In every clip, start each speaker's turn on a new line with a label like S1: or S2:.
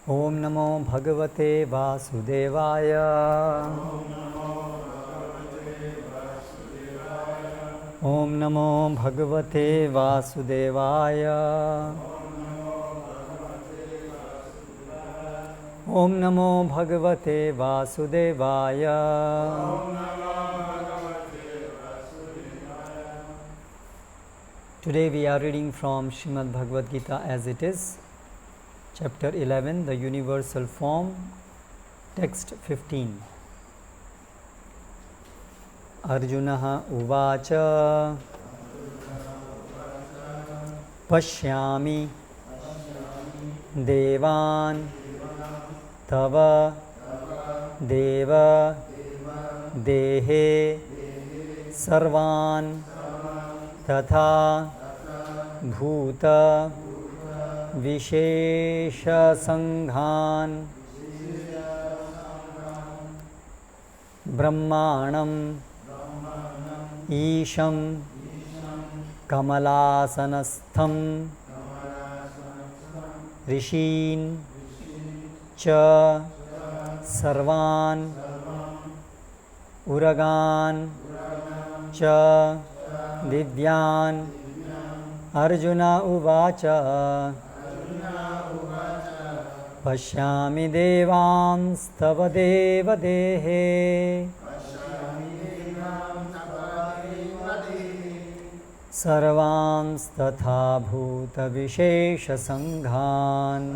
S1: Om Namo Bhagavate Vasudevaya. Om Namo Bhagavate Vasudevaya. Om Namo Bhagavate Vasudevaya. Today we are reading from Srimad Bhagavad Gita as it is, chapter 11, the universal form, text 15. Arjunaha uvacha pashyami devan tava deva dehe sarvan tatha bhuta vishesha sanghan brahmanam isham kamalasanastham rishin cha sarvan uragan cha divyan. Arjuna uvacha pashyami devams tava deva dehe sarvams tatha bhuta vishesha sanghan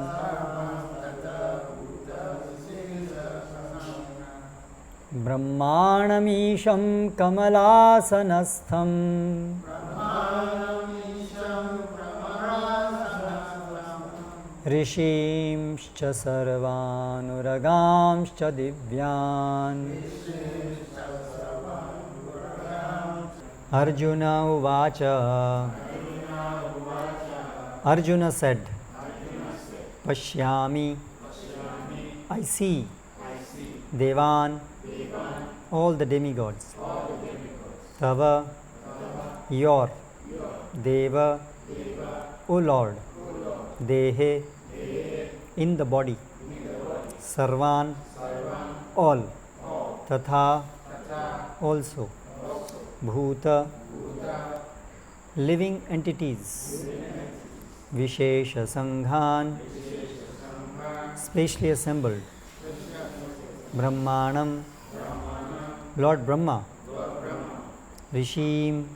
S1: brahmanamisham kamalasanastham rishimscha sarvanuragamscha divyan. Arjuna uvacha. Arjuna said, pashyami, I see, devan, all the demigods, tava, your, deva, O Lord, dehe, in the body, sarvan, all, tatha, also, bhuta, living entities, vishesha sanghan, specially assembled, brahmanam, Lord Brahma, rishim,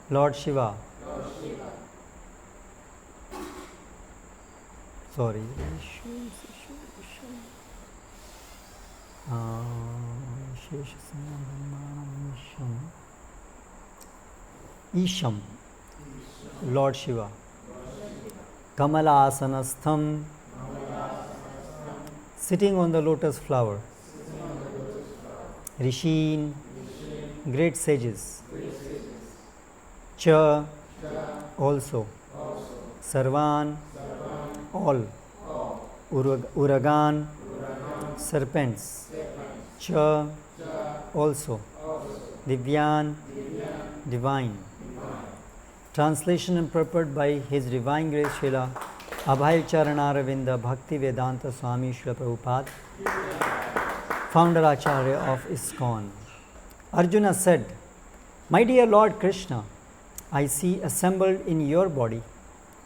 S1: Lord Shiva, sorry, Isham, Lord Shiva, Kamalasanastham, sitting on the lotus flower, Rishin, great sages, Cha, also, Sarvan, all, Uragan, serpents, Cha, also, Divyan, divine. Translation and purport by His Divine Grace Srila Abhay Charanaravinda Bhakti Vedanta Swami Srila Prabhupada, founder Acharya of iskcon. Arjuna said, my dear Lord Krishna, I see assembled in your body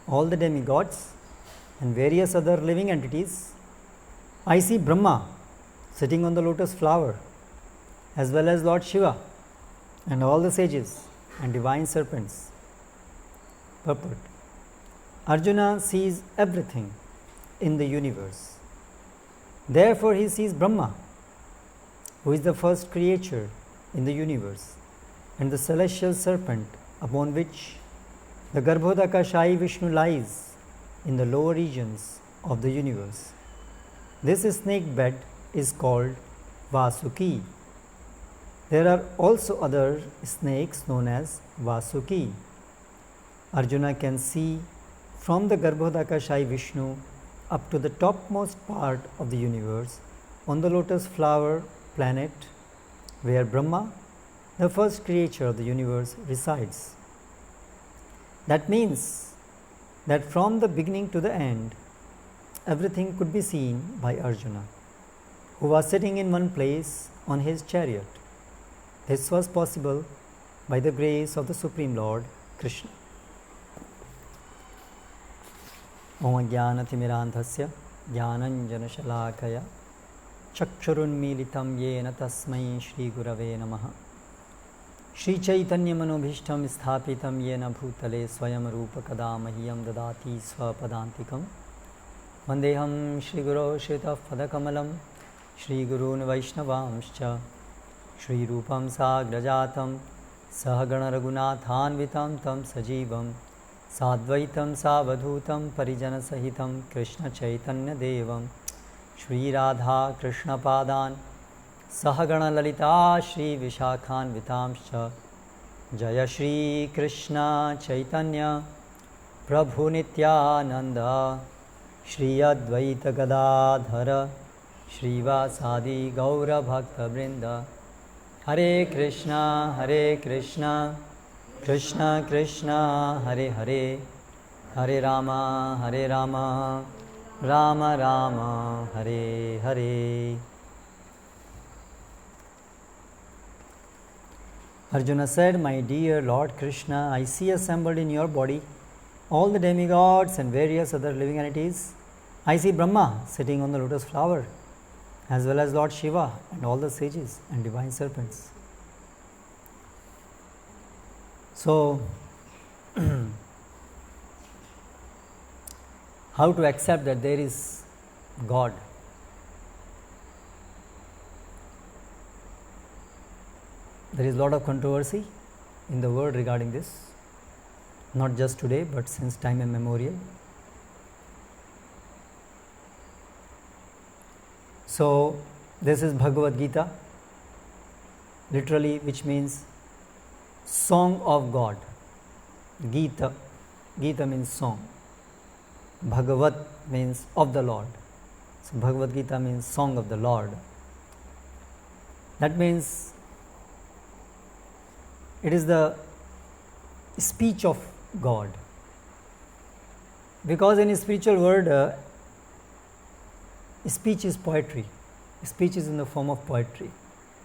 S1: all the demigods and various other living entities. I see Brahma sitting on the lotus flower, as well as Lord Shiva and all the sages and divine serpents. Purport. Arjuna sees everything in the universe. Therefore he sees Brahma, who is the first creature in the universe, and the celestial serpent upon which the Garbhodakashayi Vishnu lies in the lower regions of the universe. This snake bed is called Vasuki. There are also other snakes known as Vasuki. Arjuna can see from the Garbhodakashayi Vishnu up to the topmost part of the universe on the lotus flower planet where Brahma, the first creature of the universe, resides. That means that from the beginning to the end, everything could be seen by Arjuna, who was sitting in one place on his chariot. This was possible by the grace of the Supreme Lord Krishna. Om Jnanatimirandhasya Jnananjanashalakaya Chakshurunmilitam Yena Tasmai Shri Gurave Namaha. Shri Chaitanya Manobhishtam Sthapitam Yena Bhutale Swayam Rupa Kadamahyam Dadati Swapadantikam Vandeham Shri Guru Shrita Padakamalam Shri Gurun Vaishnavamscha Shri Rupam Sagrajatam Sahagana Raghunathanvitam Tam Sajivam Sadvaitam Savadhutam Parijana Sahitam Krishna Chaitanya Devam Shri Radha Krishna Padan Sahagana Lalita Shri Vishakhan Vitamscha Jaya Shri Krishna Chaitanya Prabhu Nityananda Shri Advaita Gadadhara Shri Vasadi Gaura Bhakta Vrinda Hare Krishna Krishna Krishna Hare Hare Hare Rama Rama Rama Hare Hare. Arjuna said, My dear Lord Krishna, I see assembled in your body all the demigods and various other living entities. I see Brahma sitting on the lotus flower, as well as Lord Shiva and all the sages and divine serpents. So, how to accept that there is God? There is a lot of controversy in the world regarding this, not just today, but since time immemorial. So, this is Bhagavad Gita, literally, which means Song of God. Gita means song. Bhagavat means of the Lord. So, Bhagavad Gita means Song of the Lord. That means it is the speech of God. Because in a spiritual world, speech is poetry. Speech is in the form of poetry.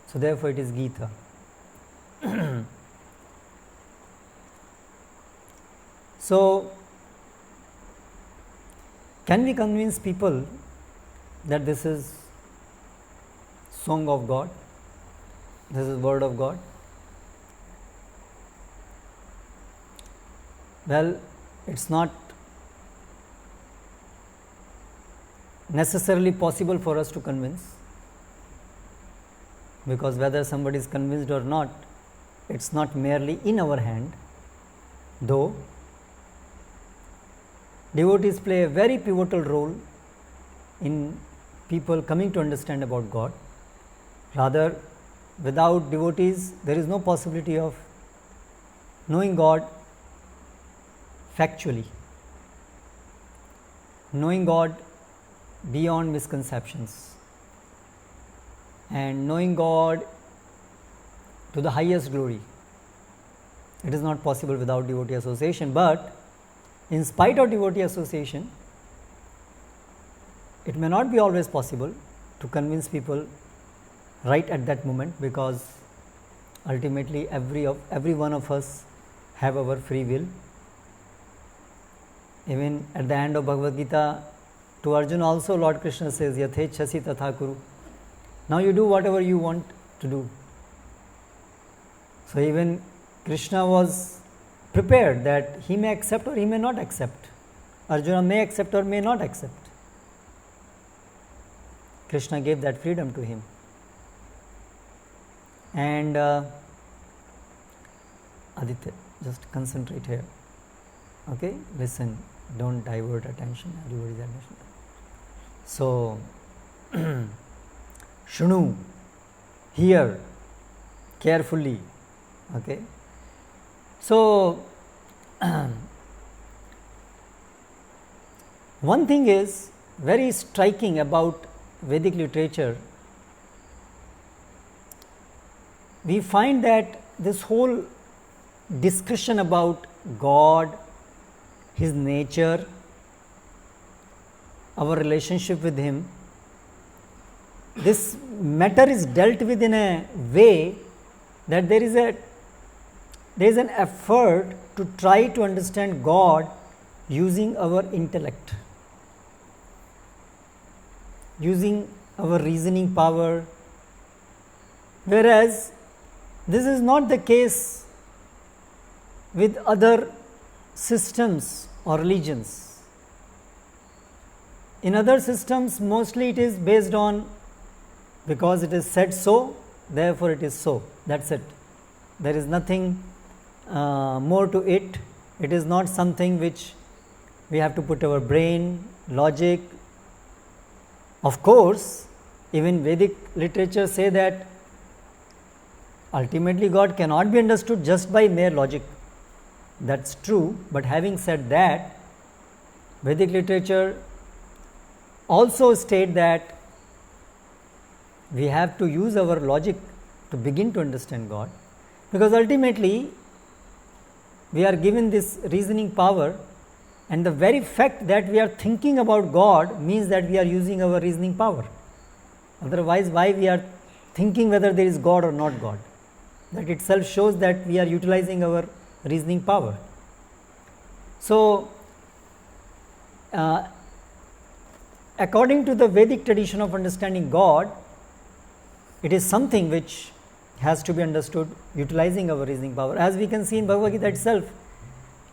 S1: So, therefore, it is Gita. So, can we convince people that this is Song of God, this is Word of God? Well, it's not necessarily possible for us to convince, because whether somebody is convinced or not, it's not merely in our hand, though devotees play a very pivotal role in people coming to understand about God. Rather, without devotees, there is no possibility of knowing God factually, knowing God beyond misconceptions, and knowing God to the highest glory. It is not possible without devotee association, but in spite of devotee association, it may not be always possible to convince people right at that moment, because ultimately every one of us have our free will. Even at the end of Bhagavad Gita, to Arjuna also Lord Krishna says, Yathechasi tatha kuru. Now you do whatever you want to do. So even Krishna was prepared that he may accept or he may not accept. Arjuna may accept or may not accept. Krishna gave that freedom to him. And Aditya, just concentrate here. Okay, listen, don't divert attention, everybody's attention. So, Shunu, hear carefully. Okay. So, one thing is very striking about Vedic literature. We find that this whole discussion about God, His nature, our relationship with Him, this matter is dealt with in a way that there is an effort to try to understand God using our intellect, using our reasoning power, whereas this is not the case with other systems or religions. In other systems, mostly it is based on because it is said so, therefore it is so. That's it. There is nothing more to it. It is not something which we have to put our brain, logic. Of course, even Vedic literature say that ultimately God cannot be understood just by mere logic. That's true, but having said that, Vedic literature also state that we have to use our logic to begin to understand God, because ultimately we are given this reasoning power, and the very fact that we are thinking about God means that we are using our reasoning power. Otherwise, why we are thinking whether there is God or not God? That itself shows that we are utilizing our reasoning power. So, according to the Vedic tradition of understanding God, it is something which has to be understood utilizing our reasoning power. As we can see in Bhagavad Gita itself,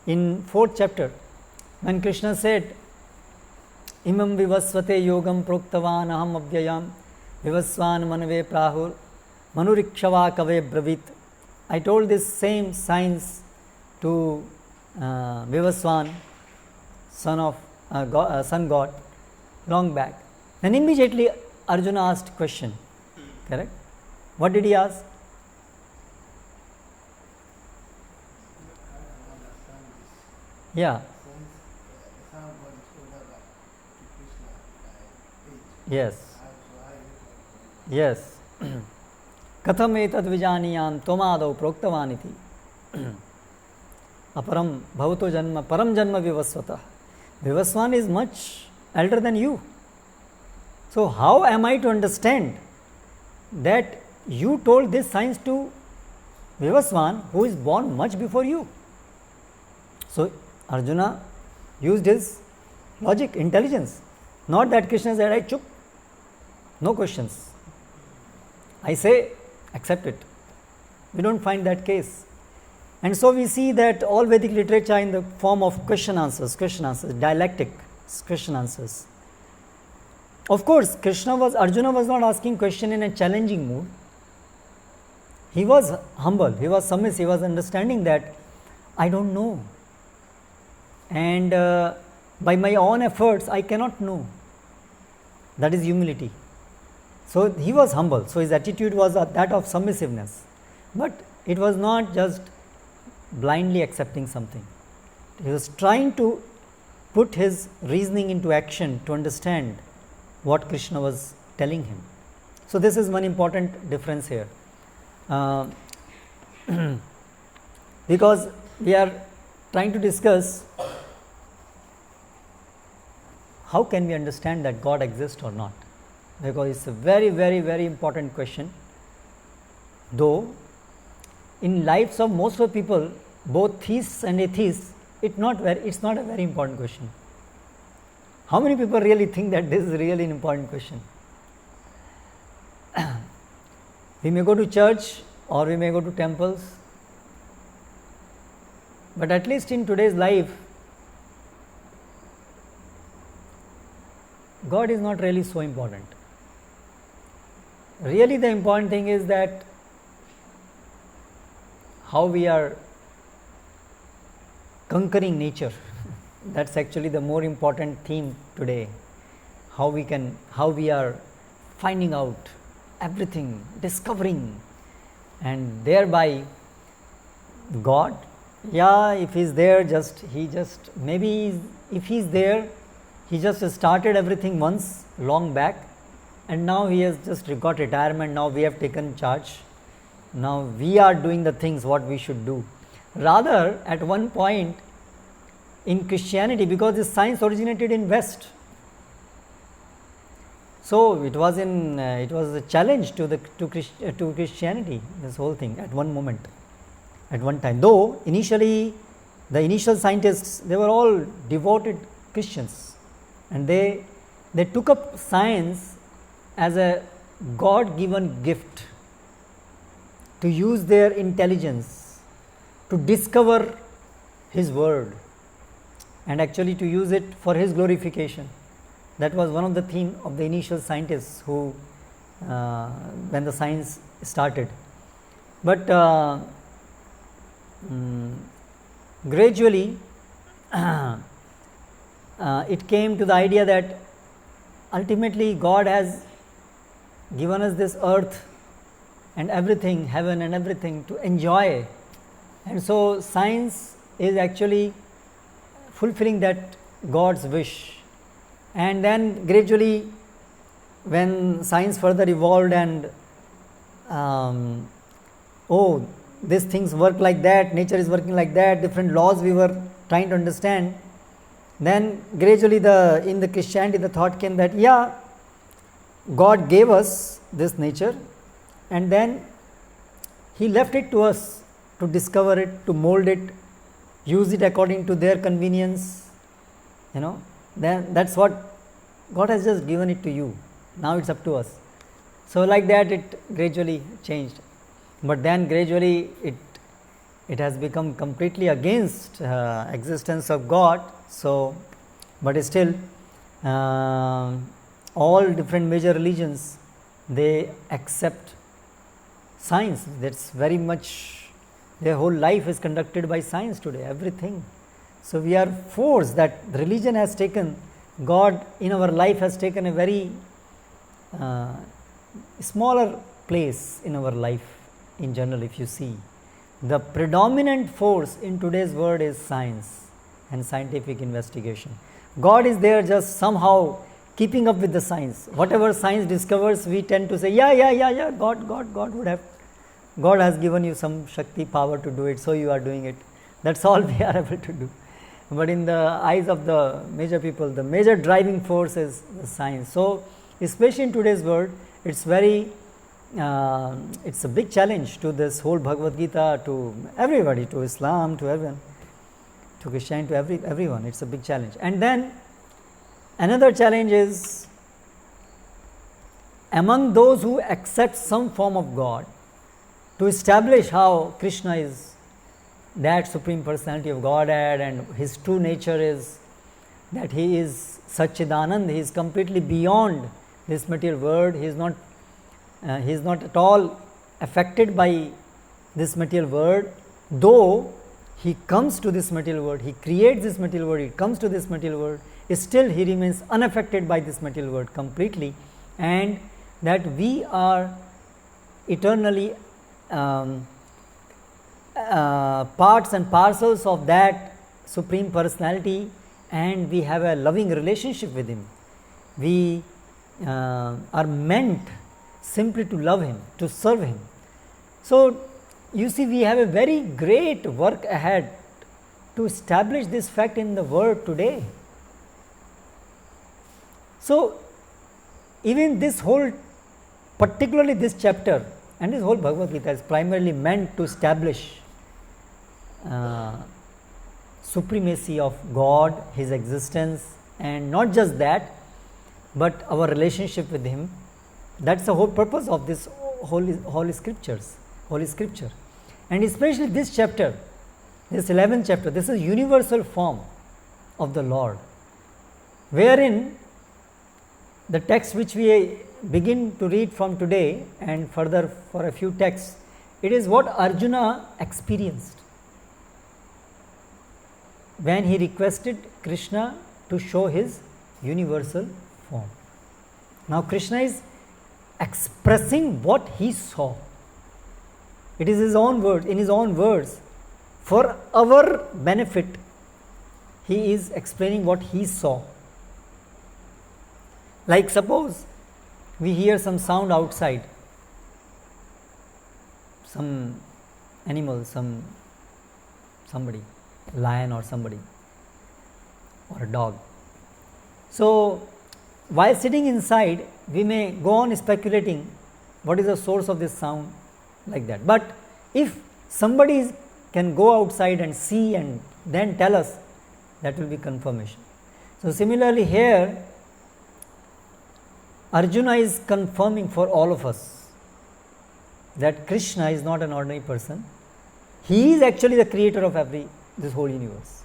S1: in 4th chapter, when Krishna said, Imam vivasvate yogam proktavan aham abhyayam vivasvan manave prahur manurikshava kave bravit. I told this same science to Vivasvan, sun god, long back. Then immediately Arjuna asked question. Correct? What did he ask? Yeah. Yes. Yes. Katham etad vijaniyam tomadau proktavaniti aparam bhavato janma param janma vivasvata. Vivasvan is much elder than you. So how am I to understand that you told this science to Vivasvan, who is born much before you? So Arjuna used his logic, intelligence. Not that Krishna said, I chup, no questions. I say, accept it. We don't find that case. And so we see that all Vedic literature in the form of question answers, dialectic question answers. Of course, Arjuna was not asking question in a challenging mood. He was humble, he was submissive, he was understanding that I don't know. And by my own efforts, I cannot know. That is humility. So he was humble. So his attitude was that of submissiveness. But it was not just blindly accepting something. He was trying to put his reasoning into action to understand what Krishna was telling him. So this is one important difference here. Because we are trying to discuss how can we understand that God exists or not, because it's a very, very, very important question. Though in lives of most of the people, both theists and atheists, it's not a very important question. How many people really think that this is really an important question? We may go to church or we may go to temples, but at least in today's life, God is not really so important. Really the important thing is that how we are conquering nature. That's actually the more important theme today. How we are finding out everything, discovering, and thereby God, if He's there, maybe if He's there, He just started everything once, long back, and now He has just got retirement, now we have taken charge. Now we are doing the things what we should do. Rather, at one point in Christianity, because this science originated in West, So it was a challenge to Christianity, this whole thing at one moment, at one time. Though initially the initial scientists, they were all devoted Christians, and they took up science as a God-given gift to use their intelligence to discover His word and actually to use it for His glorification. That was one of the theme of the initial scientists who, when the science started. But gradually it came to the idea that ultimately God has given us this earth and everything, heaven and everything, to enjoy, and so science is actually fulfilling that God's wish. And then gradually, when science further evolved and these things work like that, nature is working like that, different laws we were trying to understand, then gradually in the Christianity the thought came that God gave us this nature and then He left it to us to discover it, to mold it, use it according to their convenience, then that's what God has just given it to you. Now it's up to us. So like that it gradually changed. But then gradually it has become completely against existence of God. So, but still all different major religions, they accept science. That's very much, their whole life is conducted by science today, everything. So we are forced, that religion has taken, God in our life has taken a very smaller place in our life in general. If you see, the predominant force in today's world is science and scientific investigation. God is there just somehow keeping up with the science. Whatever science discovers, we tend to say, God would have, God has given you some Shakti power to do it, so you are doing it. That's all we are able to do. But in the eyes of the major people, the major driving force is the science. So especially in today's world, it's very, it's a big challenge to this whole Bhagavad Gita, to everybody, to Islam, to everyone, to Christianity, to everyone. It's a big challenge. And then another challenge is among those who accept some form of God, to establish how Krishna is that Supreme Personality of Godhead and His true nature is that He is Satchidanand, He is completely beyond this material world. He is not at all affected by this material world, though He comes to this material world, He creates this material world, He comes to this material world, still He remains unaffected by this material world completely, and that we are eternally parts and parcels of that Supreme Personality, and we have a loving relationship with Him. We are meant simply to love Him, to serve Him. So you see, we have a very great work ahead to establish this fact in the world today. So even this whole, particularly this chapter and this whole Bhagavad Gita is primarily meant to establish supremacy of God, His existence, and not just that, but our relationship with Him. That's the whole purpose of this holy scripture. And especially this chapter, this 11th chapter, this is universal form of the Lord, wherein the text which we begin to read from today and further for a few texts, it is what Arjuna experienced when he requested Krishna to show his universal form. Now Krishna is expressing what he saw. It is his own words, in his own words. For our benefit, he is explaining what he saw. Like suppose we hear some sound outside, some animal, somebody, lion or somebody, or a dog. So while sitting inside, we may go on speculating what is the source of this sound, like that. But if somebody can go outside and see and then tell us, that will be confirmation. So similarly here, Arjuna is confirming for all of us that Krishna is not an ordinary person. He is actually the creator of this whole universe.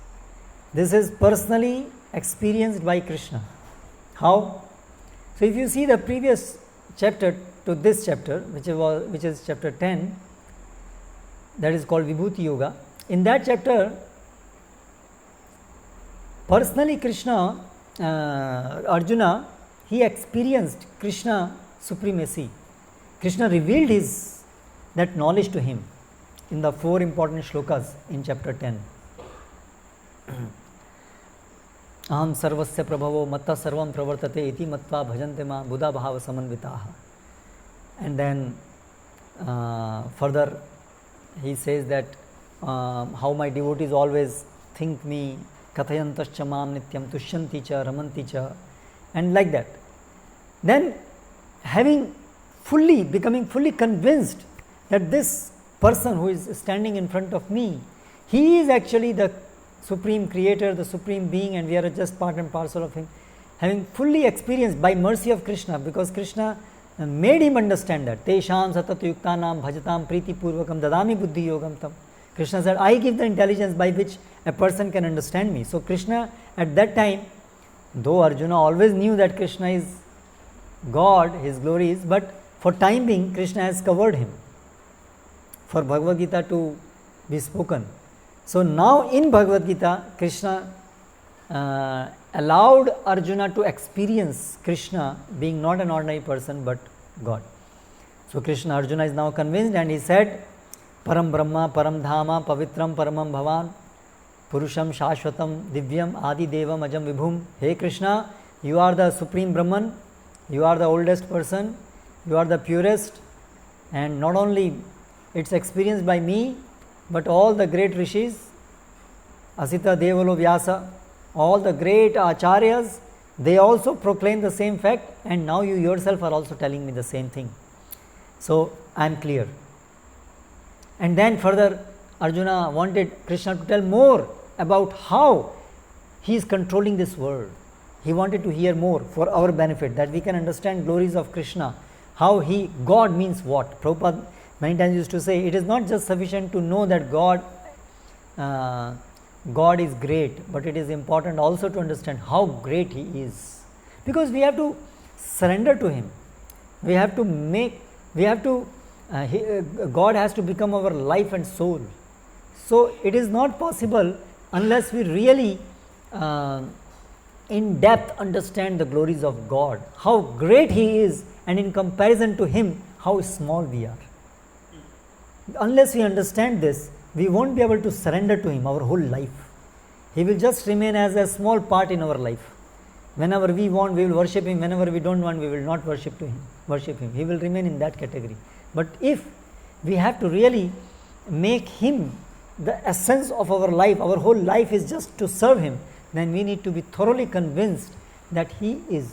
S1: This is personally experienced by Krishna. How? So if you see the previous chapter to this chapter, which is chapter 10, that is called Vibhuti Yoga. In that chapter, personally Arjuna, he experienced Krishna supremacy. Krishna revealed that knowledge to him in the 4 important shlokas in chapter 10. Aham sarvasya prabhavo matta sarvam pravartate iti matva bhajante ma buddha bhava samanvitaha. And then further he says that how my devotees always think me, kathayantascha mam nityam tushyanti cha ramanti cha, and like that. Then becoming fully convinced that this person who is standing in front of me, he is actually the supreme creator, the supreme being, and we are just part and parcel of him. Having fully experienced by mercy of Krishna, because Krishna made him understand that. Tesham satat yuktanam bhajatam priti purvakam dadami buddhi yogam tam. Krishna said, I give the intelligence by which a person can understand me. So Krishna at that time, though Arjuna always knew that Krishna is God, his glory is, but for time being Krishna has covered him for Bhagavad Gita to be spoken. So now in Bhagavad Gita, Krishna allowed Arjuna to experience Krishna being not an ordinary person but God. So Arjuna is now convinced, and he said, Param Brahma, Param Dhama, Pavitram, Paramam Bhavan, Purusham, Shashvatam, Divyam, Adi Devam, Ajam Vibhum. Hey Krishna, you are the supreme Brahman, you are the oldest person, you are the purest, and not only it's experienced by me, but all the great rishis, Asita, Devalo, Vyasa, all the great acharyas, they also proclaim the same fact, and now you yourself are also telling me the same thing. So I am clear. And then further Arjuna wanted Krishna to tell more about how he is controlling this world. He wanted to hear more for our benefit, that we can understand glories of Krishna, how God means what. Prabhupada many times used to say, it is not just sufficient to know that God is great, but it is important also to understand how great he is, because we have to surrender to him. God has to become our life and soul. So it is not possible unless we really in depth understand the glories of God, how great he is, and in comparison to him, how small we are. Unless we understand this, we won't be able to surrender to him our whole life. He will just remain as a small part in our life. Whenever we want, we will worship him. Whenever we don't want, we will not worship him. He will remain in that category. But if we have to really make him the essence of our life, our whole life is just to serve him, then we need to be thoroughly convinced that he is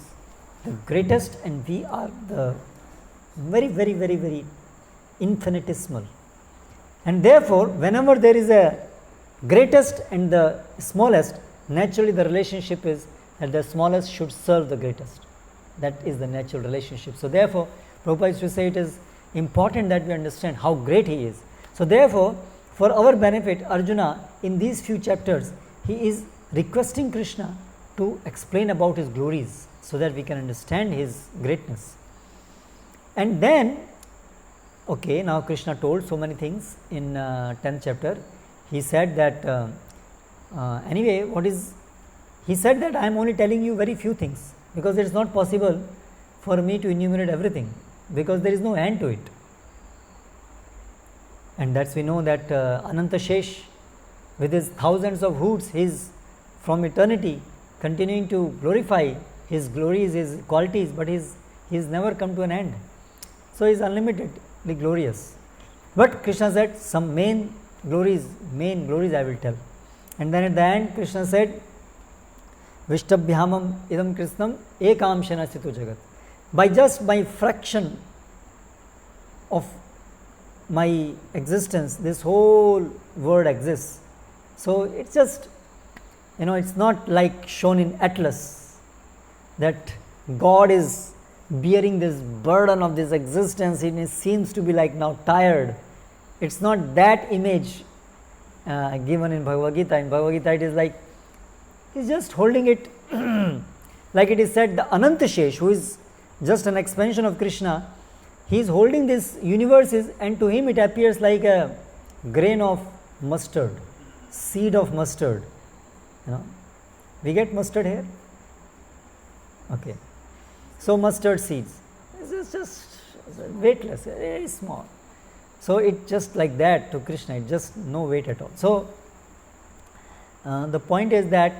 S1: the greatest and we are the very, very, very, very infinitesimal. And therefore, whenever there is a greatest and the smallest, naturally the relationship is that the smallest should serve the greatest. That is the natural relationship. So therefore, Prabhupada used to say it is important that we understand how great he is. So therefore, for our benefit, Arjuna, in these few chapters, he is requesting Krishna to explain about his glories so that we can understand his greatness. And then, okay, now Krishna told so many things in 10th chapter. He said that, he said that I am only telling you very few things, because it is not possible for me to enumerate everything, because there is no end to it. And that's we know that Ananta Shesh, with his thousands of hoods, he is from eternity continuing to glorify his glories, his qualities, but he is never come to an end. So he is unlimitedly glorious. But Krishna said some main glories I will tell. And then at the end Krishna said, Vishtabhyamam idam krishnam ekamshena sthitu jagat. By just by fraction of my existence, this whole world exists. So it's just, it's not like shown in Atlas that God is bearing this burden of this existence. It seems to be like now tired. It's not that image given in Bhagavad Gita. In Bhagavad Gita, it is like he's just holding it like it is said, the Anantashesh, who is just an expansion of Krishna, he is holding this universes, and to him it appears like a grain of mustard, seed of mustard. We get mustard here? Okay. So mustard seeds. This is just weightless, very small. So it just like that to Krishna, it just no weight at all. So the point is that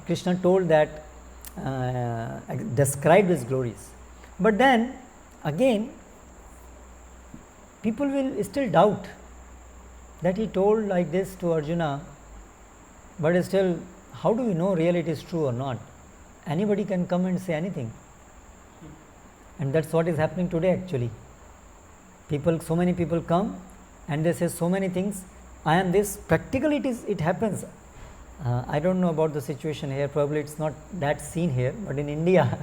S1: Krishna told that, described his glories. But then again, people will still doubt that he told like this to Arjuna, but still, how do we know really it is true or not? Anybody can come and say anything. And that's what is happening today actually. So many people come and they say so many things. I am this. Practically it happens. I don't know about the situation here. Probably it's not that seen here, but in India,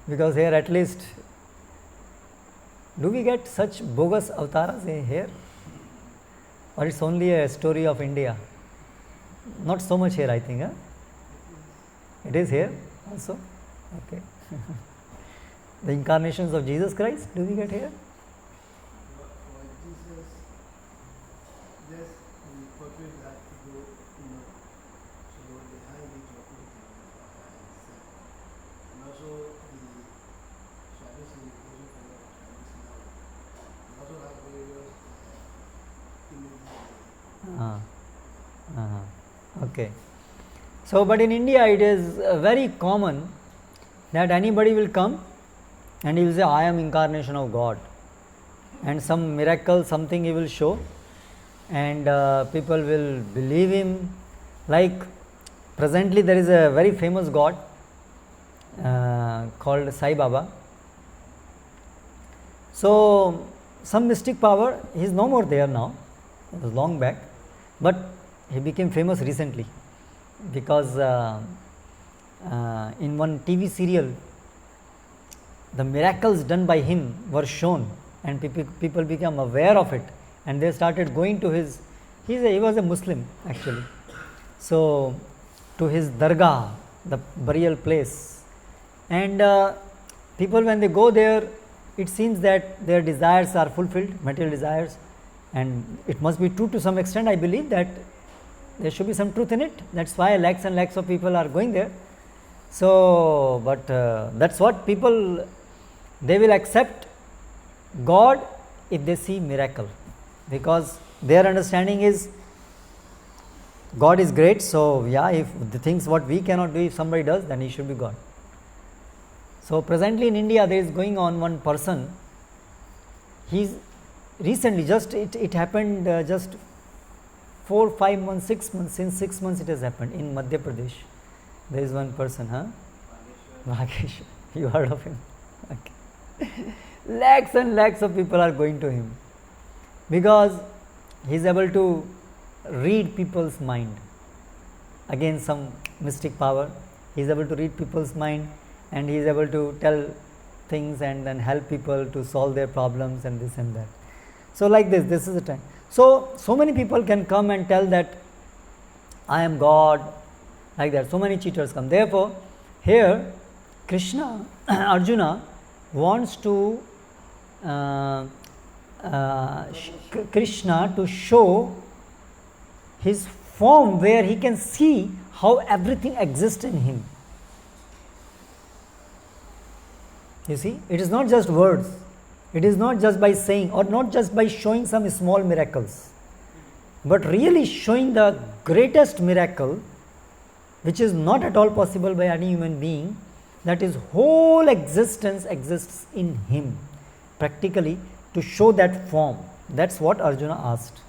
S1: because here at least, do we get such bogus avatars here? Or it's only a story of India? Not so much here, I think. Huh? It is here also? Okay. The incarnations of Jesus Christ, do we get here? Okay. So, but in India it is very common that anybody will come and he will say, I am incarnation of God, and some miracle, something he will show, and people will believe him. Like presently there is a very famous God called Sai Baba. So some mystic power, he is no more there now, it was long back, but he became famous recently because in one TV serial, the miracles done by him were shown, and people became aware of it, and they started going to his, he was a Muslim actually, so to his dargah, the burial place, and people when they go there, it seems that their desires are fulfilled, material desires, and it must be true to some extent. I believe that there should be some truth in it. That's why lakhs and lakhs of people are going there. So, but that's what people, they will accept God if they see miracle, because their understanding is God is great. So yeah, if the things what we cannot do, if somebody does, then he should be God. So presently in India there is going on one person, he's recently just it happened just 4, 5 months, 6 months, since 6 months it has happened in Madhya Pradesh. There is one person, Bhageshwar. You heard of him? Okay. Lakhs and lakhs of people are going to him because he is able to read people's mind. Again, some mystic power. He is able to read people's mind, and he is able to tell things and then help people to solve their problems and this and that. So like this is the time. So many people can come and tell that I am God, like that. So many cheaters come. Therefore, here Krishna, Arjuna wants to Krishna to show his form where he can see how everything exists in him. You see, it is not just words. It is not just by saying or not just by showing some small miracles, but really showing the greatest miracle, which is not at all possible by any human being, that his whole existence exists in him, practically to show that form. That's what Arjuna asked.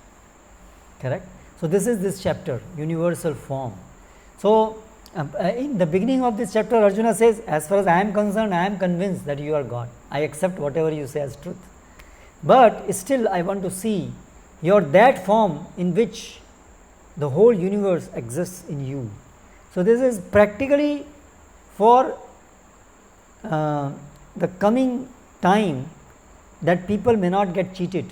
S1: Correct? So this is this chapter, universal form. So In the beginning of this chapter, Arjuna says, as far as I am concerned, I am convinced that you are God. I accept whatever you say as truth. But still I want to see your that form in which the whole universe exists in you. So this is practically for the coming time, that people may not get cheated.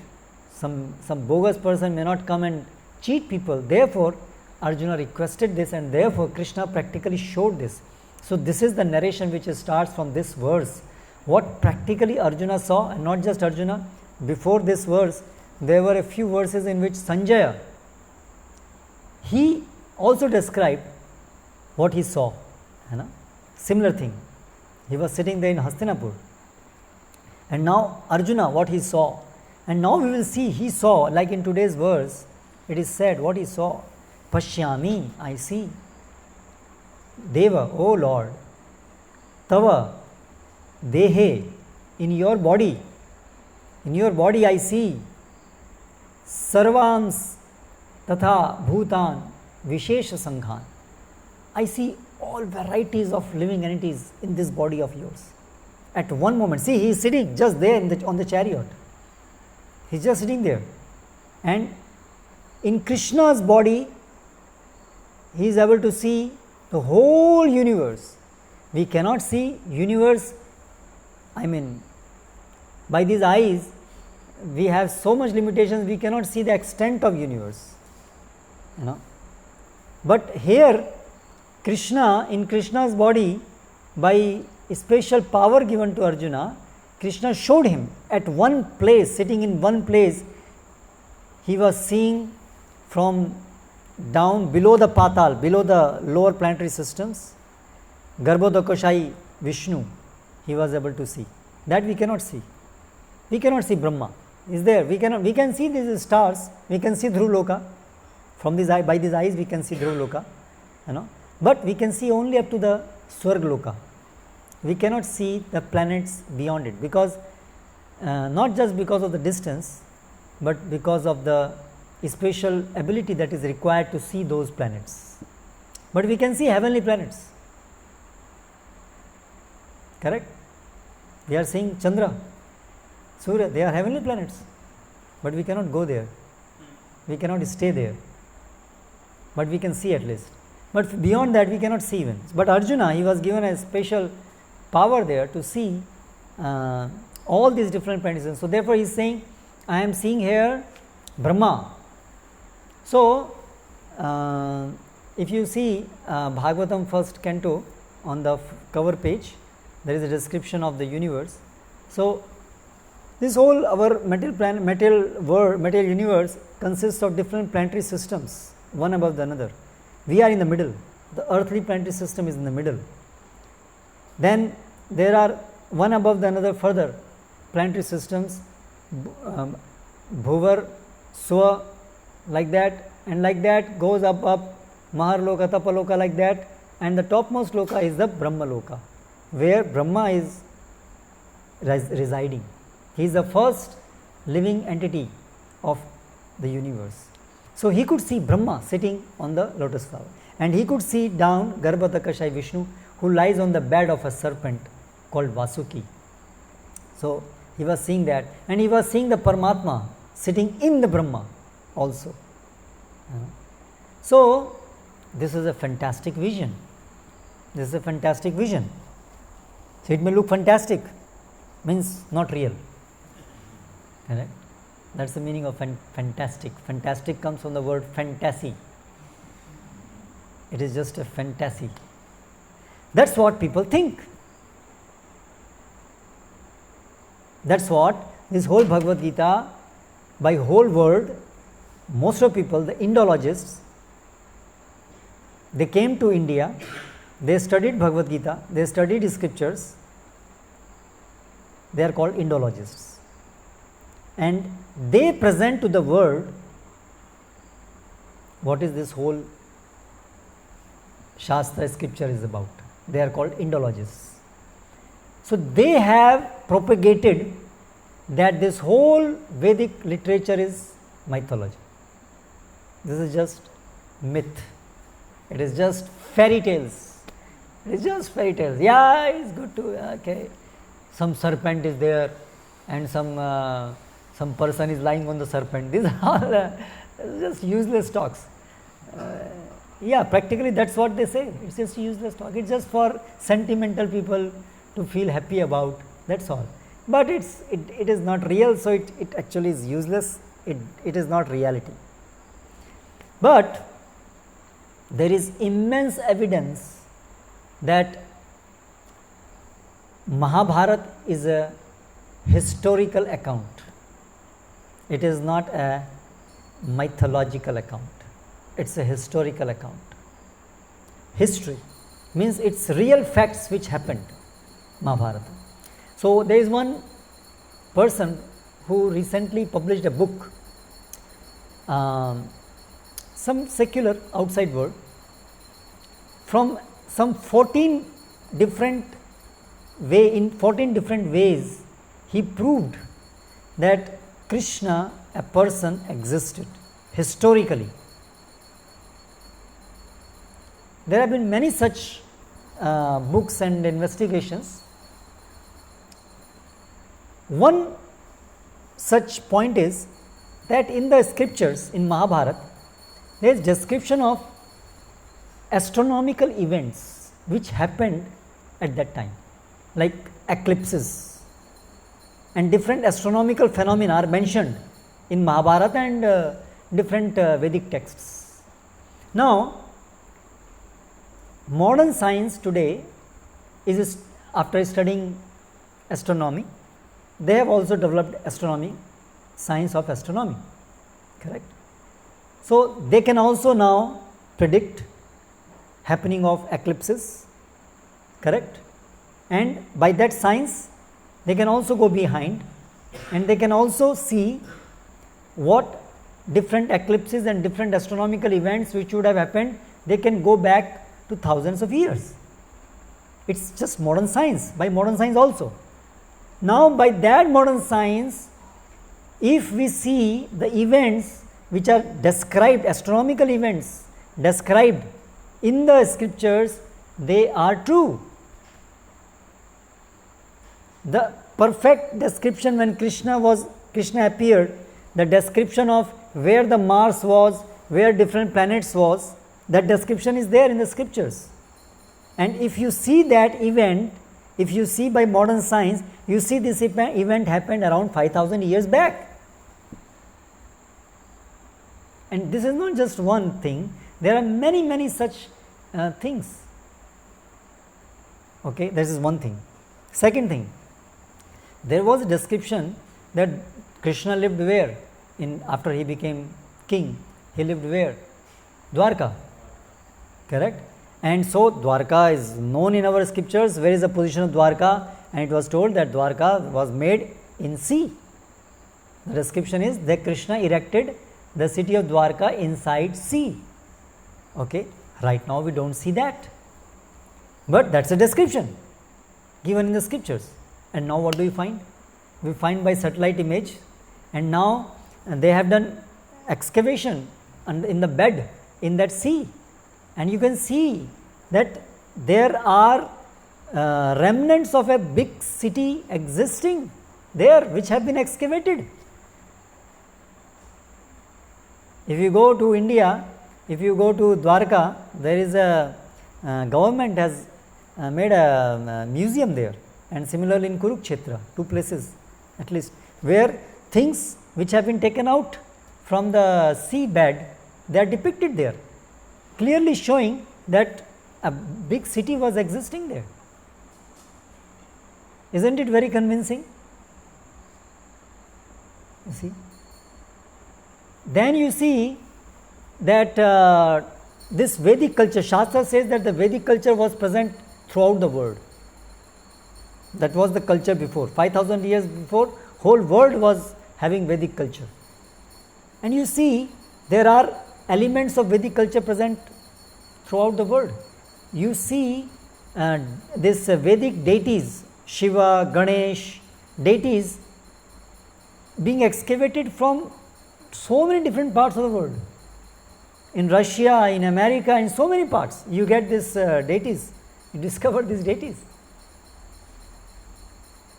S1: Some bogus person may not come and cheat people. Therefore, Arjuna requested this, and therefore Krishna practically showed this. So this is the narration which starts from this verse. What practically Arjuna saw, and not just Arjuna. Before this verse, there were a few verses in which Sanjaya, he also described what he saw. Similar thing. He was sitting there in Hastinapur. And now Arjuna, what he saw. And now we will see, he saw, like in today's verse, it is said what he saw. Pashyami, I see. Deva, O Lord. Tava, Dehe, in your body I see. Sarvans, Tatha, Bhutan, Vishesha Sanghan. I see all varieties of living entities in this body of yours. At one moment, see, he is sitting just there on the chariot. He is just sitting there. And in Krishna's body, he is able to see the whole universe. We cannot see universe, by these eyes, we have so much limitations, we cannot see the extent of universe. But here, Krishna, in Krishna's body, by special power given to Arjuna, Krishna showed him at one place, sitting in one place, he was seeing from down below the Patal, below the lower planetary systems, Garbhodakashai Vishnu, he was able to see. That we cannot see. We cannot see Brahma. Is there? We can see these stars, we can see Dhruv Loka. From these by these eyes we can see Dhruv Loka. But we can see only up to the Swarg Loka. We cannot see the planets beyond it, because not just because of the distance, but because of the special ability that is required to see those planets. But we can see heavenly planets. Correct? We are seeing Chandra, Surya, they are heavenly planets. But we cannot go there. We cannot stay there. But we can see at least. But beyond that we cannot see even. But Arjuna, he was given a special power there to see all these different planets. So therefore he is saying, I am seeing here Brahma. So if you see Bhagavatam first canto, on the cover page, there is a description of the universe. So this whole our material universe consists of different planetary systems, one above the another. We are in the middle. The earthly planetary system is in the middle. Then there are one above the another further planetary systems, Bhuvar, Swa, like that, and like that goes up, Maharloka, Tapaloka, like that, and the topmost loka is the Brahma Loka, where Brahma is residing. He is the first living entity of the universe. So he could see Brahma sitting on the lotus flower, and he could see down Garbhodakashai Vishnu, who lies on the bed of a serpent called Vasuki. So he was seeing that, and he was seeing the Paramatma sitting in the Brahma also. So this is a fantastic vision. This is a fantastic vision. So it may look fantastic, means not real. Correct? That's the meaning of fantastic. Fantastic comes from the word fantasy. It is just a fantasy. That's what people think. That's what this whole Bhagavad Gita, by whole world, most of people, the Indologists, they came to India, they studied Bhagavad Gita, they studied scriptures, they are called Indologists. And they present to the world what is this whole Shastra scripture is about. They are called Indologists. So they have propagated that this whole Vedic literature is mythology. This is just myth. It is just fairy tales. It's just fairy tales. Yeah, it's good to, okay. Some serpent is there and some person is lying on the serpent. These are all just useless talks. Yeah, practically that's what they say. It's just useless talk. It's just for sentimental people to feel happy about. That's all. But it is not real, so it actually is useless. It is not reality. But there is immense evidence that Mahabharata is a historical account. It is not a mythological account. It's a historical account. History means it's real facts which happened, Mahabharata. So there is one person who recently published a book, some secular outside world, from some 14 different ways he proved that Krishna, a person, existed historically. There have been many such books and investigations. One such point is that in the scriptures, in Mahabharata, there is description of astronomical events which happened at that time, like eclipses, and different astronomical phenomena are mentioned in Mahabharata and different Vedic texts. Now, modern science today is, after studying astronomy, they have also developed astronomy, science of astronomy, correct? So they can also now predict happening of eclipses, correct? And by that science they can also go behind and they can also see what different eclipses and different astronomical events which would have happened, they can go back to thousands of years. It's just modern science, by modern science also. Now by that modern science, if we see the events which are described, astronomical events described in the scriptures, they are true. The perfect description when Krishna appeared, the description of where the Mars was, where different planets was, that description is there in the scriptures. And if you see that event, if you see by modern science, you see this event happened around 5,000 years back. And this is not just one thing, there are many such things. Okay, this is one thing. Second thing, there was a description that Krishna lived where? After he became king, he lived where? Dwarka, correct? And so Dwarka is known in our scriptures. Where is the position of Dwarka? And it was told that Dwarka was made in sea. The description is that Krishna erected the city of Dwarka inside sea. Okay, right now we don't see that, but that's a description given in the scriptures. And now what do we find? We find by satellite image, and now they have done excavation in the bed in that sea, and you can see that there are remnants of a big city existing there which have been excavated. If you go to India, if you go to Dwarka, there is a government has made a museum there, and similarly in Kurukshetra, two places at least, where things which have been taken out from the sea bed, they are depicted there, clearly showing that a big city was existing there. Isn't it very convincing? You see? Then you see that this Vedic culture, Shastra says that the Vedic culture was present throughout the world. That was the culture before. 5,000 years before, whole world was having Vedic culture. And you see, there are elements of Vedic culture present throughout the world. You see this Vedic deities, Shiva, Ganesh, deities being excavated from so many different parts of the world. In Russia, in America, in so many parts, you get these deities He discovered these deities.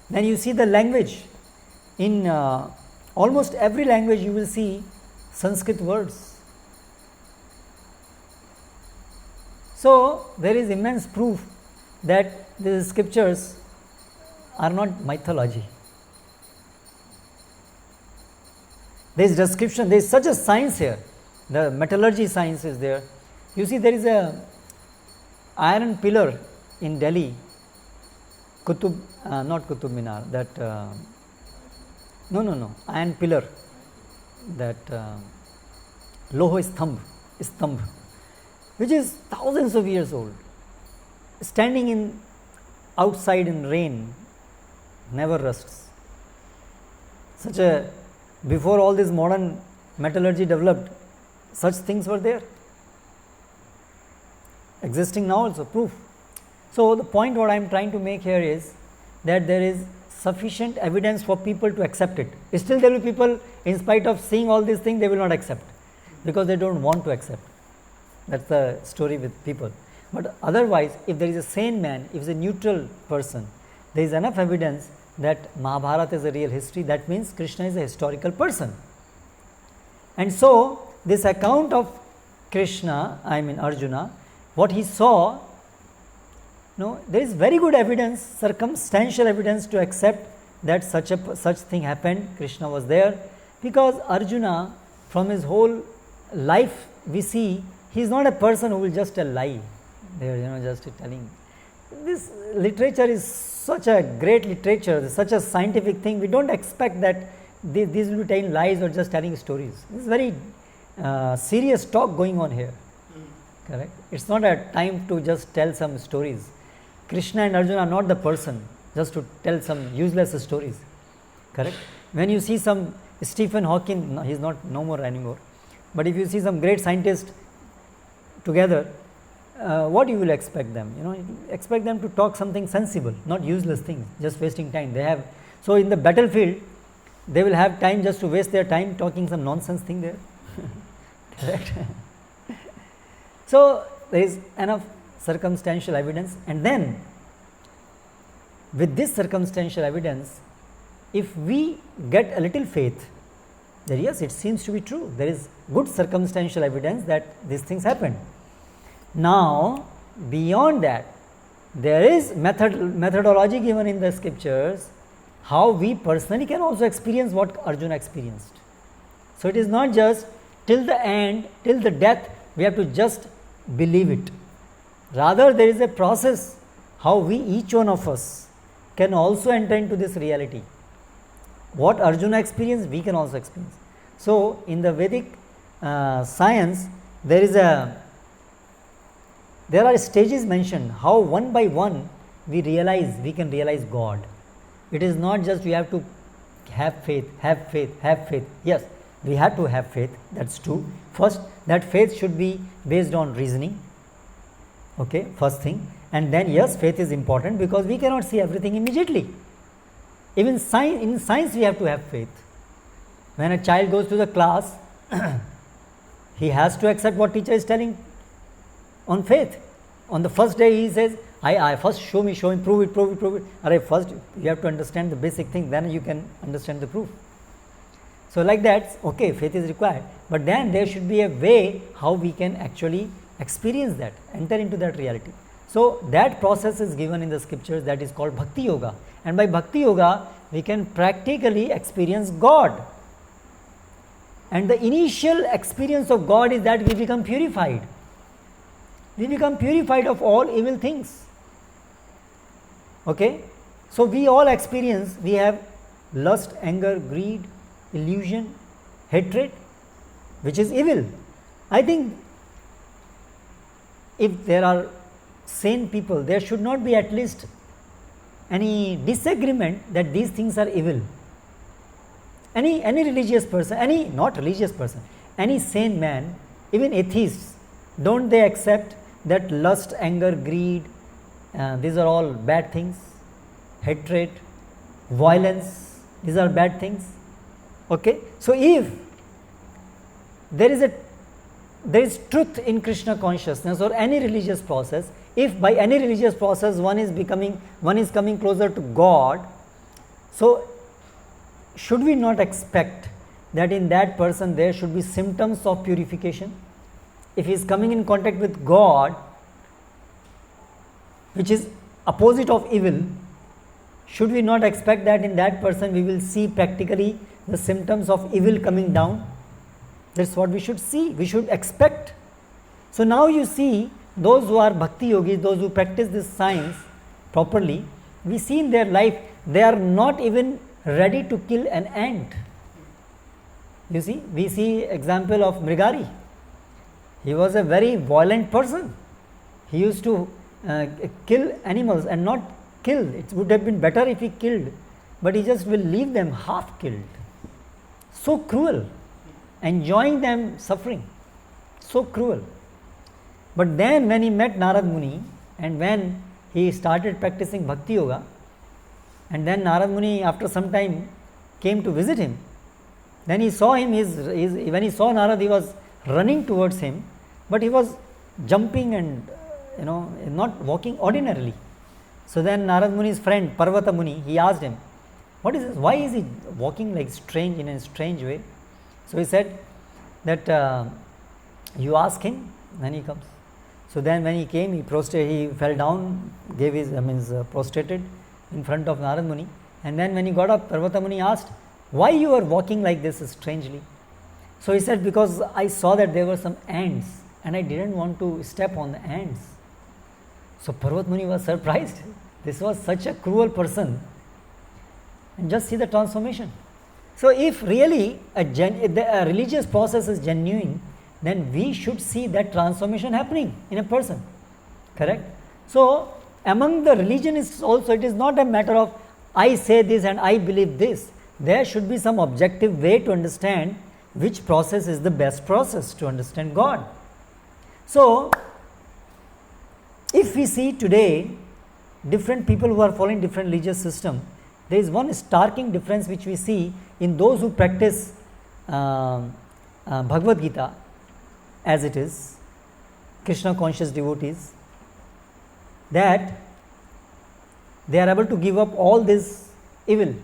S1: Then you see the language. In almost every language you will see Sanskrit words. So there is immense proof that the scriptures are not mythology. There is description, there is such a science here. The metallurgy science is there. You see, there is a iron pillar in Delhi, not Qutub Minar, that iron pillar, that Loho Stambh, which is thousands of years old, standing outside in rain, never rusts. Before all this modern metallurgy developed, such things were there, existing now also, proof. So the point what I am trying to make here is that there is sufficient evidence for people to accept it. Still there will be people, in spite of seeing all these things, they will not accept, because they don't want to accept. That's the story with people. But otherwise, if there is a sane man, if it's a neutral person, there is enough evidence that Mahabharata is a real history. That means Krishna is a historical person. And so this account of Arjuna, what he saw, there is very good evidence, circumstantial evidence to accept that such thing happened. Krishna was there, because Arjuna, from his whole life, we see he is not a person who will just tell lie. There, just telling. This literature is such a great literature, such a scientific thing. We don't expect that these will be telling lies or just telling stories. This is very serious talk going on here. Correct? It's not a time to just tell some stories. Krishna and Arjuna are not the person just to tell some useless stories. Correct? When you see some Stephen Hawking, he's no more anymore, but if you see some great scientists together, what you will expect them? Expect them to talk something sensible, not useless things, just wasting time. So in the battlefield, they will have time just to waste their time talking some nonsense thing there. Correct? So there is enough circumstantial evidence, and then with this circumstantial evidence, if we get a little faith, then yes, it seems to be true. There is good circumstantial evidence that these things happened. Now, beyond that, there is methodology given in the scriptures how we personally can also experience what Arjuna experienced. So it is not just till the end, till the death, we have to just believe it. Rather, there is a process how we, each one of us, can also enter into this reality. What Arjuna experienced, we can also experience. So in the Vedic science, there are stages mentioned how one by one we can realize God. It is not just we have to have faith. Yes, we have to have faith, that's true. First, that faith should be based on reasoning. Okay, first thing. And then yes, faith is important because we cannot see everything immediately. Even in science we have to have faith. When a child goes to the class, he has to accept what teacher is telling on faith. On the first day he says, I first show me, prove it. First you have to understand the basic thing, then you can understand the proof. So like that, okay, faith is required, but then there should be a way how we can actually experience that, enter into that reality. So that process is given in the scriptures, that is called Bhakti Yoga. And by Bhakti Yoga, we can practically experience God. And the initial experience of God is that we become purified. We become purified of all evil things. Okay? So we all experience, we have lust, anger, greed, illusion, hatred, which is evil. I think if there are sane people, there should not be at least any disagreement that these things are evil. Any religious person, any sane man, even atheists, don't they accept that lust, anger, greed, these are all bad things? Hatred, violence, these are bad things. Okay, so if there is truth in Krishna consciousness or any religious process, if by any religious process one is coming closer to God, so should we not expect that in that person there should be symptoms of purification? If he is coming in contact with God, which is opposite of evil, should we not expect that in that person we will see practically the symptoms of evil coming down? That's what we should see, we should expect. So now you see, those who are bhakti yogis, those who practice this science properly, we see in their life they are not even ready to kill an ant. You see, we see example of Mrigari. He was a very violent person. He used to kill animals and not kill. It would have been better if he killed, but he just will leave them half killed. So cruel, enjoying them suffering, so cruel. But then when he met Narad Muni and when he started practicing Bhakti Yoga, and then Narad Muni after some time came to visit him, then he saw him, when he saw Narad, he was running towards him, but he was jumping and not walking ordinarily. So then Narad Muni's friend Parvata Muni, he asked him, what is this? Why is he walking like strange, in a strange way? So he said that you ask him when he comes. So then when he came, he fell down, prostrated in front of Narad Muni, and then when he got up, Parvata Muni asked, why you are walking like this strangely? So he said, because I saw that there were some ants and I didn't want to step on the ants. So Parvat Muni was surprised. This was such a cruel person. And just see the transformation. So if really a religious process is genuine, then we should see that transformation happening in a person. Correct? So among the religionists also, it is not a matter of I say this and I believe this. There should be some objective way to understand which process is the best process to understand God. So if we see today different people who are following different religious system, there is one starking difference which we see in those who practice Bhagavad Gita as it is, Krishna conscious devotees, that they are able to give up all this evil.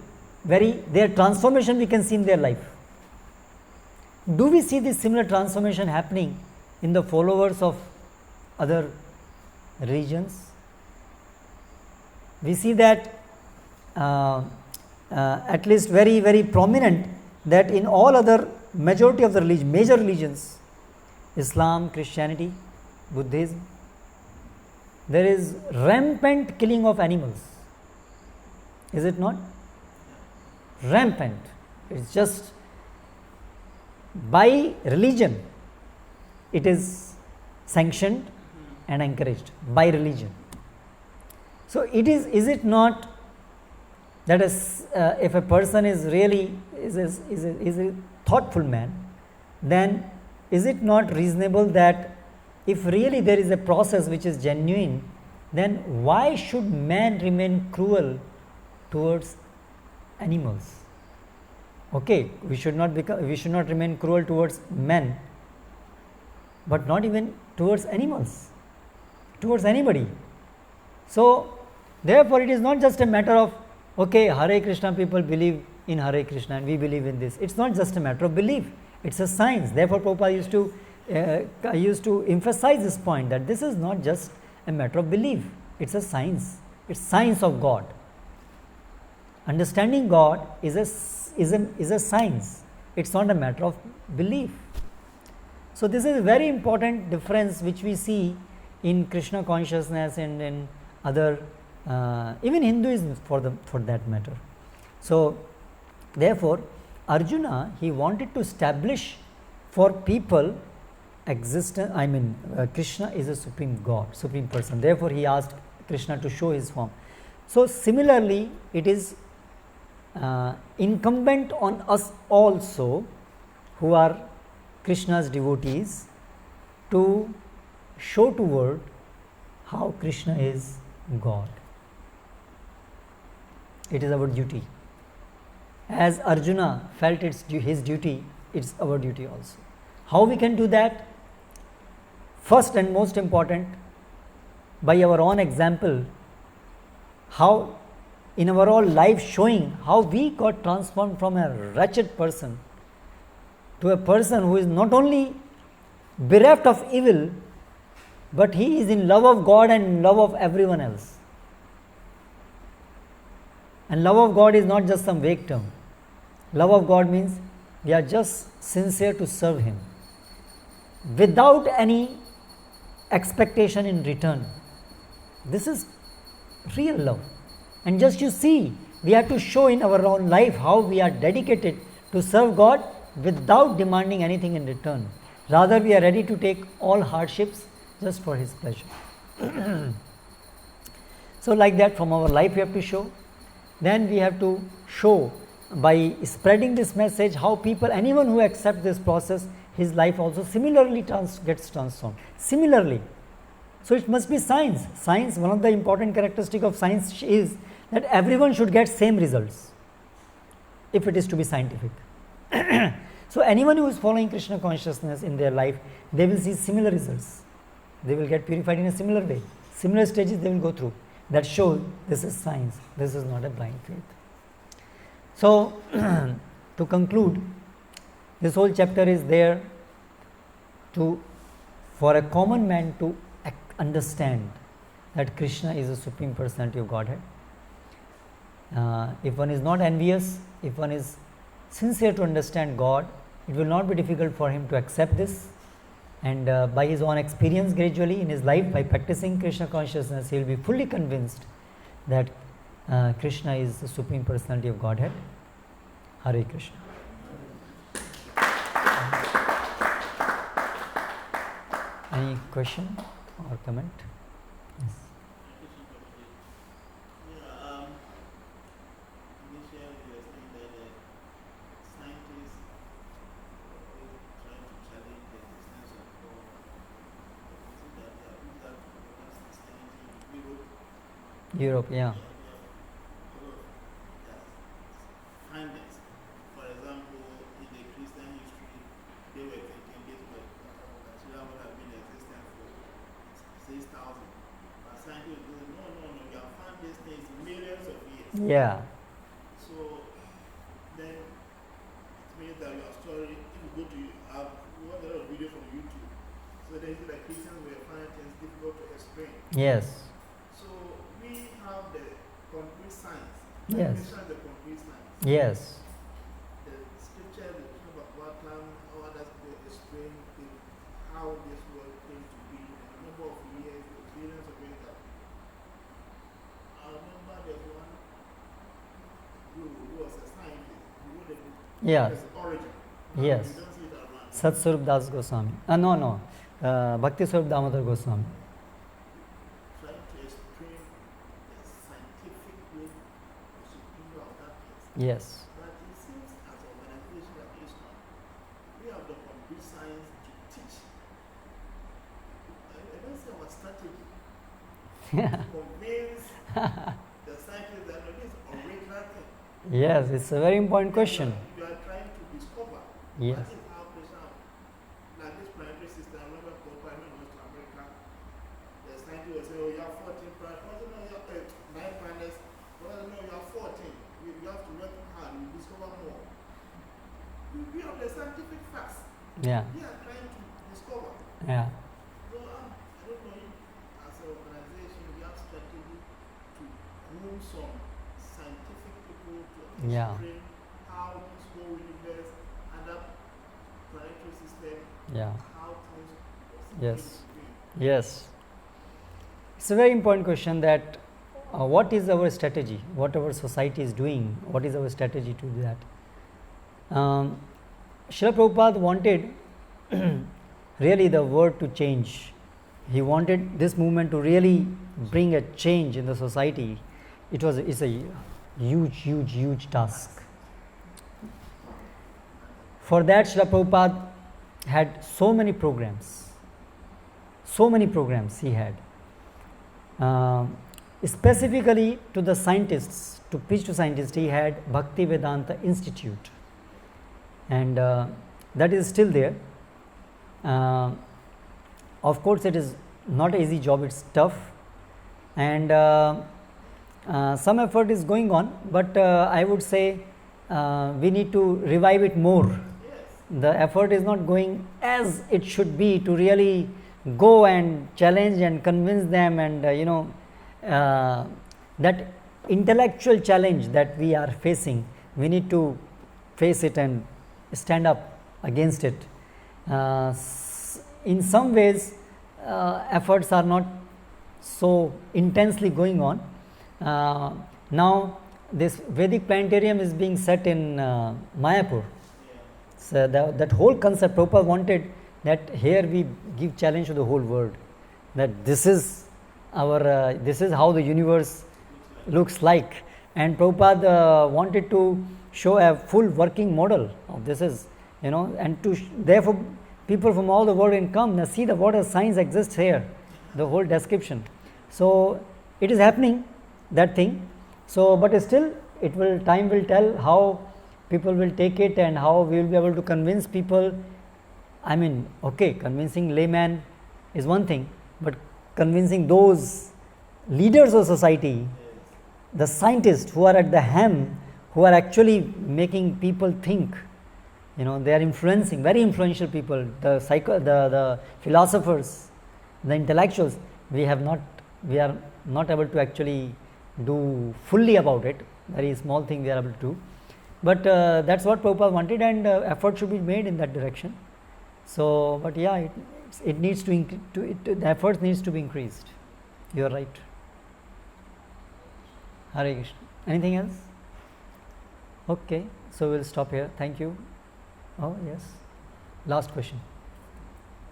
S1: Their transformation we can see in their life. Do we see this similar transformation happening in the followers of other religions? We see that at least very, very prominent, that in all other majority of the major religions, Islam, Christianity, Buddhism, there is rampant killing of animals. Is it not? Rampant. It's just by religion it is sanctioned and encouraged by religion. So it is it not that if a person is really is a thoughtful man, then is it not reasonable that if really there is a process which is genuine, then why should man remain cruel towards animals? Okay, we should not remain cruel towards men, but not even towards animals, towards anybody. So therefore it is not just a matter of, okay, Hare Krishna people believe in Hare Krishna and we believe in this. It's not just a matter of belief, it's a science. Therefore Prabhupada used to emphasize this point, that this is not just a matter of belief, it's a science. It's science of God. Understanding God is a science. It's not a matter of belief. So this is a very important difference which we see in Krishna consciousness and in other, even Hinduism for that matter. So therefore Arjuna, he wanted to establish for people existence. Krishna is a supreme God, supreme person. Therefore he asked Krishna to show his form. So similarly it is incumbent on us also, who are Krishna's devotees, to show to world how Krishna is God. It is our duty. As Arjuna felt his duty, it's our duty also. How we can do that? First and most important, by our own example, how in our own life showing how we got transformed from a wretched person to a person who is not only bereft of evil, but he is in love of God and in love of everyone else. And love of God is not just some vague term. Love of God means we are just sincere to serve Him without any expectation in return. This is real love. And just you see, we have to show in our own life how we are dedicated to serve God without demanding anything in return. Rather, we are ready to take all hardships just for His pleasure. So like that, from our life we have to show. Then we have to show by spreading this message how people, anyone who accepts this process, his life also similarly gets transformed. Similarly. So it must be science. Science, one of the important characteristics of science is that everyone should get same results if it is to be scientific. So anyone who is following Krishna consciousness in their life, they will see similar results. They will get purified in a similar way. Similar stages they will go through. That shows this is science. This is not a blind faith. So to conclude, this whole chapter is there for a common man to understand that Krishna is the Supreme Personality of Godhead. If one is not envious, if one is sincere to understand God, it will not be difficult for him to accept this. And by his own experience gradually in his life, by practicing Krishna consciousness, he will be fully convinced that Krishna is the Supreme Personality of Godhead. Hare Krishna. Any question or comment? Yes. Europe, yeah.
S2: For example, in the Christian history, they were thinking this material would have been existent for 6,000. But scientists go, no, we have found these things millions of years.
S1: Yeah.
S2: So then it means that your story, if you go to, we watch a lot of video from YouTube. So then you see that Christians were finding things difficult to explain.
S1: Yes.
S2: So we have the concrete science.
S1: Yes.
S2: The concrete science.
S1: Yes.
S2: The scripture, the Bhagavad Gita, all others explain how this world came to be, and a number of years, the billions of years that. I remember there's one who was a scientist, who wrote a book.
S1: Yeah.
S2: His origin.
S1: Yes.
S2: You don't see it around.
S1: Satswarup Das Goswami. No. Bhakti Swarup Damodar Goswami.
S2: Trying to explain the scientific way the superior of that place.
S1: Yes.
S2: But it seems as an organization like iskcon, we have the complete science to teach. I don't say our strategy to convince the scientists that this is a regular thing.
S1: Yes, it's a very important question.
S2: You are trying to discover
S1: Yes.
S2: what is how Krishna, like this planetary system. I remember Pope went to America. The scientists will say, oh, you have 14 planets. Well, no, you have 9 planets. Well, no, you have 14. You have to work hard. You discover more. We have the scientific facts.
S1: Yeah.
S2: We are trying to discover.
S1: Yeah.
S2: So I don't know if as an organization we have strategy to groom some scientific people to
S1: Yeah.
S2: explain how this whole universe and that planetary system,
S1: Yeah.
S2: how things
S1: Yes. Yes. It's a very important question that what is our strategy? What our society is doing? What is our strategy to do that? Srila Prabhupada wanted really the world to change. He wanted this movement to really bring a change in the society. It's a huge task. For that, Srila Prabhupada had so many programs. He had. Specifically to the scientists, to preach to scientists, he had Bhakti Vedanta Institute. And that is still there. Of course, it is not an easy job, it's tough, and some effort is going on, but I would say we need to revive it more. The effort is not going as it should be to really go and challenge and convince them, and that intellectual challenge that we are facing, we need to face it and stand up against it. In some ways efforts are not so intensely going on. Now this Vedic planetarium is being set in Mayapur. So that whole concept, Prabhupada wanted that here we give challenge to the whole world, that this is our this is how the universe looks like, and Prabhupada wanted to show a full working model of this is, and to therefore people from all the world can come and see what a science exists here, the whole description. So it is happening, that thing. So but still time will tell how people will take it and how we will be able to convince people. I mean, okay, convincing layman is one thing, but convincing those leaders of society, the scientists who are at the helm, who are actually making people think, they are influencing, very influential people, the philosophers, the intellectuals, we are not able to actually do fully about it. Very small thing we are able to do, but that's what Prabhupada wanted, and effort should be made in that direction. So, but yeah, it needs to the effort needs to be increased. You are right. Hare Krishna. Anything else? Okay, so we'll stop here. Thank you. Oh yes, last question.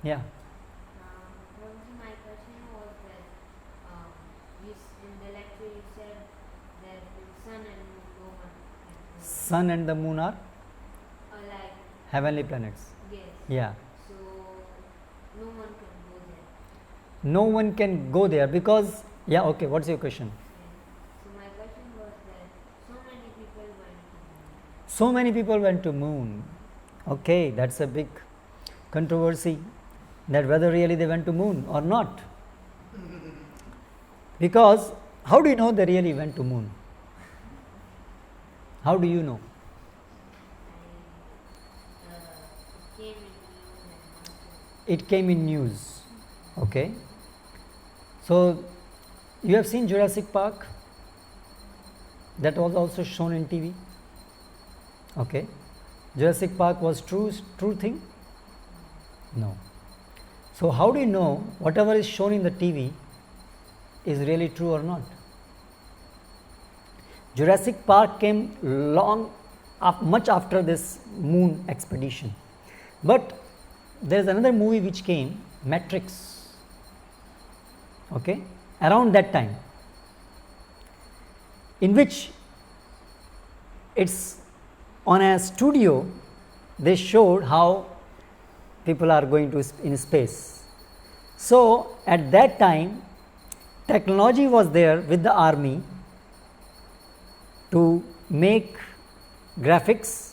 S1: Yeah.
S3: My question was that in the lecture you said that the sun and moon
S1: Sun and the moon are
S3: like
S1: heavenly planets.
S3: Yes.
S1: Yeah.
S3: So no one can go there.
S1: No one can go there because, yeah, okay, what's your question?
S3: So my question was that so many people went to moon.
S1: So many people went to moon. Okay, that's a big controversy, that whether really they went to moon or not. Because how do you know they really went to moon? How do you know? It came in news. Okay. So you have seen Jurassic Park? That was also shown in TV. Okay. Jurassic Park was true thing? No. So how do you know whatever is shown in the TV is really true or not? Jurassic Park came much after this moon expedition. But there is another movie which came, Matrix. Okay, around that time, in which it's on a studio, they showed how people are going to in space. So at that time, technology was there with the army to make graphics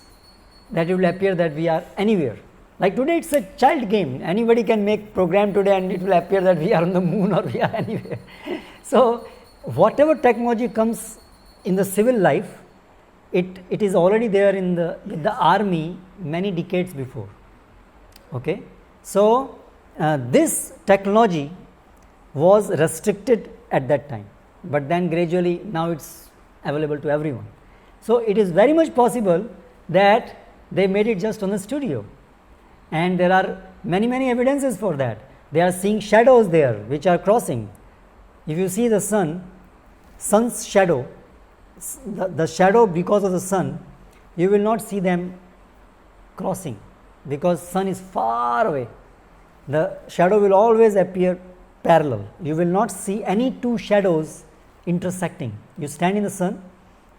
S1: that it will appear that we are anywhere. Like today it's a child game, anybody can make program today and it will appear that we are on the moon or we are anywhere. So whatever technology comes in the civil life, it is already there with the army many decades before. Okay, so this technology was restricted at that time, but then gradually now it's available to everyone. So it is very much possible that they made it just on the studio, and there are many evidences for that. They are seeing shadows there which are crossing. If you see the sun's shadow, the shadow because of the sun, you will not see them crossing because sun is far away. The shadow will always appear parallel. You will not see any two shadows intersecting. You stand in the sun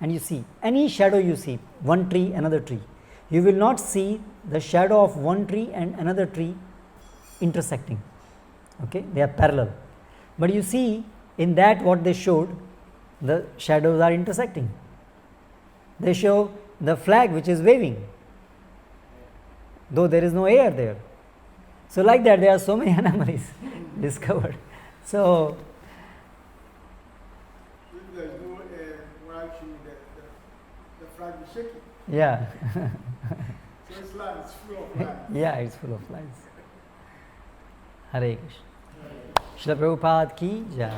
S1: and you see any shadow you see, one tree, another tree. You will not see the shadow of one tree and another tree intersecting. Okay, they are parallel. But you see in that what they showed, the shadows are intersecting. They show the flag which is waving, though there is no air there. So like that there are so many anomalies discovered. So
S2: the flag is shaking.
S1: Yeah.
S2: So Islam is full of lies.
S1: Yeah, it's full of lies. Hare Krishna. Srila Prabhupada ki jai.